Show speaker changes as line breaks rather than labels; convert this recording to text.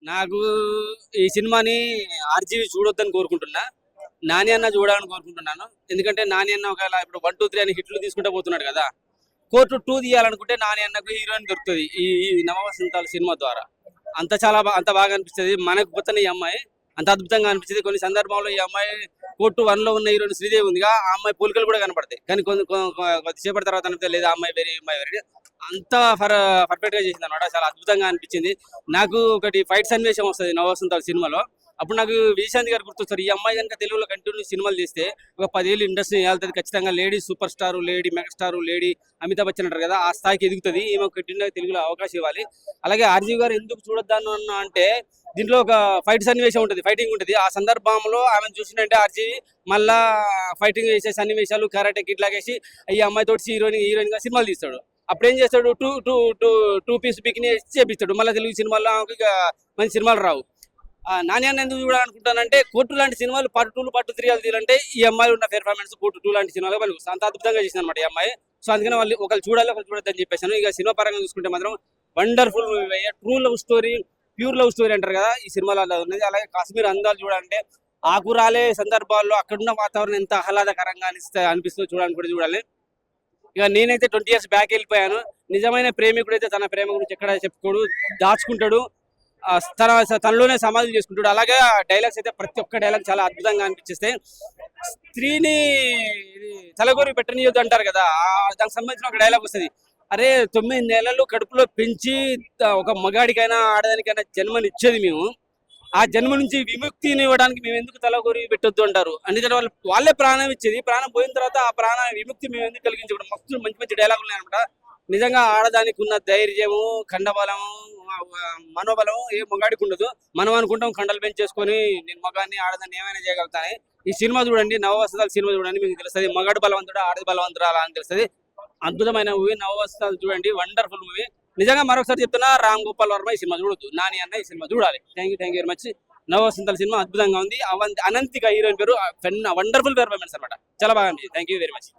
నాకు ఈ సినిమాని ఆర్జీవి చూడొద్దని కోరుకుంటున్నా. నాని అన్న చూడాలని కోరుకుంటున్నాను. ఎందుకంటే నాని అన్న ఒకవేళ ఇప్పుడు 1, 2, 3 అని హిట్లు తీసుకుంటూ పోతున్నాడు కదా. కోర్టు 2 తీయాలనుకుంటే నాని అన్నకు హీరోయిన్ దొరుకుతుంది ఈ ఈ నవవసంతాల సినిమా ద్వారా. అంత బాగా అనిపిస్తుంది. మనకు పోతున్న ఈ అమ్మాయి అంత అద్భుతంగా అనిపించింది. కొన్ని సందర్భంలో ఈ అమ్మాయి కోర్టు 1లో ఉన్న హీరోయిన్ శ్రీదేవి ఉందిగా, ఆ అమ్మాయి పోలికలు కూడా కనపడతాయి. కానీ కొద్దిసేపటి తర్వాత అనిపిస్తే లేదా అమ్మాయి వేరే అమ్మాయి వేరే అంత పర్ఫెక్ట్ గా చేసింది అనమాట. చాలా అద్భుతంగా అనిపించింది. నాకు ఒకటి ఫైట్ సన్నివేశం వస్తుంది నవవసంతాల సినిమాలో. అప్పుడు నాకు విజయశాంతి గారు గుర్తొస్తారు. ఈ అమ్మాయి కనుక తెలుగులో కంటిన్యూ సినిమాలు చేస్తే ఒక 10 ఏళ్ళు ఇండస్ట్రీ వెళ్తుంది ఖచ్చితంగా. Lady super star, lady megastar, lady Amitabh Bachchan అంటారు కదా, ఆ స్థాయికి ఎదుగుతుంది. ఈమె కంటిన్యూ తెలుగులో అవకాశం ఇవ్వాలి. అలాగే ఆర్జీవి గారు ఎందుకు చూడొద్దాను అన్న అంటే దీంట్లో ఒక ఫైట్ సన్నివేశం ఉంటుంది, ఫైటింగ్ ఉంటుంది. ఆ సందర్భంలో ఆమెను చూసినట్టే ఆర్జీవి మళ్ళా ఫైటింగ్ చేసే సన్నివేశాలు కరాటే కిట్ లాగేసి ఈ అమ్మాయి తోటి హీరోయిన్ గా సినిమాలు తీస్తాడు. అప్పుడు ఏం చేస్తాడు, two two two two piece bikini చేపిస్తాడు. మళ్ళీ తెలుగు సినిమాల్లో ఇక మంచి సినిమాలు రావు. నాని అన్న ఎందుకు చూడాలనుకుంటానంటే కోర్టు లాంటి సినిమాలు పార్ట్ 2, పార్ట్ 3 తీయాలంటే ఈ అమ్మాయి ఉన్న పెర్ఫార్మెన్స్ కోర్టు 2 లాంటి సినిమాలు పనికి అంత అద్భుతంగా చేసింది అనమాట ఈ అమ్మాయి. సో అందుకని వాళ్ళు ఒకళ్ళు చూడాలి, ఒకళ్ళు చూడొద్దని చెప్పేసాను. ఇక సినిమా పరంగా చూసుకుంటే మాత్రం wonderful movie, true love story, pure love story అంటారు కదా, ఈ సినిమాలో అలా ఉన్నది. అలాగే కాశ్మీర్ అందాలు చూడాలంటే ఆకురాలే సందర్భాల్లో అక్కడున్న వాతావరణం ఎంత ఆహ్లాదకరంగా అనిపిస్తుందో చూడాలని చూడాలి. ఇక నేనైతే 20 years బ్యాక్ వెళ్ళిపోయాను. నిజమైన ప్రేమికుడు అయితే తన ప్రేమ గురించి ఎక్కడ చెప్పుకోడు, దాచుకుంటాడు, తనలోనే సమాధులు చేసుకుంటాడు. అలాగే డైలాగ్స్ అయితే ప్రతి ఒక్క డైలాగ్ చాలా అద్భుతంగా అనిపించేస్తే, స్త్రీని తలగొరి పెట్టనీయొద్దు అంటారు కదా, దానికి సంబంధించిన ఒక డైలాగ్ వస్తుంది. అరే 9 నెలలు కడుపులో పెంచి ఒక మగాడికైనా ఆడదానికైనా జన్మనిచ్చేది మేము, ఆ జన్మ నుంచి విముక్తిని ఇవ్వడానికి మేము ఎందుకు తలగొరి పెట్టొద్దు అంటారు. అందుకని వాళ్ళే ప్రాణం ఇచ్చేది, ప్రాణం పోయిన తర్వాత ఆ ప్రాణ విముక్తి మేము ఎందుకు కలిగించడం. మస్తు మంచి మంచి డైలాగులు ఉన్నాయన్నమాట. నిజంగా ఆడదానికి ఉన్న ధైర్యము, ఖండబలము, మనోబలం ఏ మగాడికి ఉండదు. మనం అనుకుంటాం కండలు పెంచేసుకొని నేను మగాన్ని ఆడదాన్ని ఏమైనా చేయగలుగుతాను. ఈ సినిమా చూడండి, నవవసంతాల సినిమా చూడండి, మీకు తెలుస్తుంది మగాడు బలవంతుడు ఆడది బలవంతుడు అలా అని తెలుస్తుంది. అద్భుతమైన మూవీ నవవసంతాలు చూడండి, వండర్ఫుల్ మూవీ. నిజంగా మరొకసారి చెప్తున్నా, రామ్ గోపాల్ వర్మ ఈ సినిమా చూడొద్దు, నాని అన్న ఈ సినిమా చూడాలి. Thank you very much. నవవసంతాల సినిమా అద్భుతంగా ఉంది. అనంతిక హీరోయిన్ పేరు, వండర్ఫుల్ పెర్ఫార్మెన్స్ అనమాట, చాలా బాగా ఉంది. Thank you very much.